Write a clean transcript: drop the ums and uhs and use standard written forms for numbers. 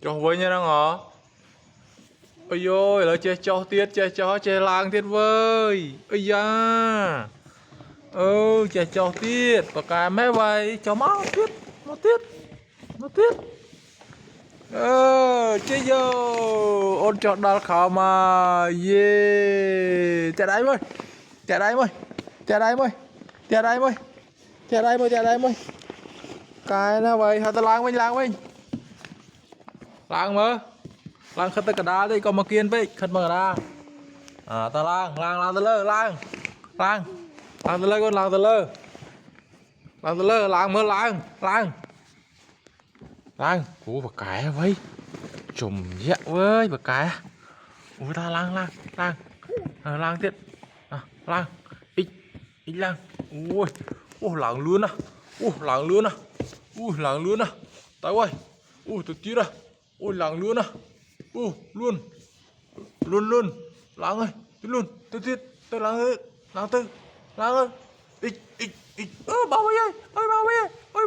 cho với nha đang ngó. Ôi ôi là chơi cho tiết chơi chó chơi lang tiết vơi ôi da chơi cho tiết và cái mẹ vậy cho máu tiết một tiết một tiết chơi vô ôn chọn đal khảo mà yeah chạy đây mày chạy đây mày chạy đây mày chạy đây mày chạy đây mày chạy đây mày cái nào vậy hả ta lang mơ lang khất cả đá đây còn mà kiên vậy khất mà cả đá ta lang ta lơ lang ta lơ con lang ta lơ lang mơ lang ủa bà cái vậy chùm dẹo với bà cái ủa ta lang tiếp lang ít ít lang ui lang luôn à tao ơi tôi tiếc à lang luôn à luôn lang ơi tôi tiếc tôi lang ơi lang ơi ít ít ít bao ơi bao ơi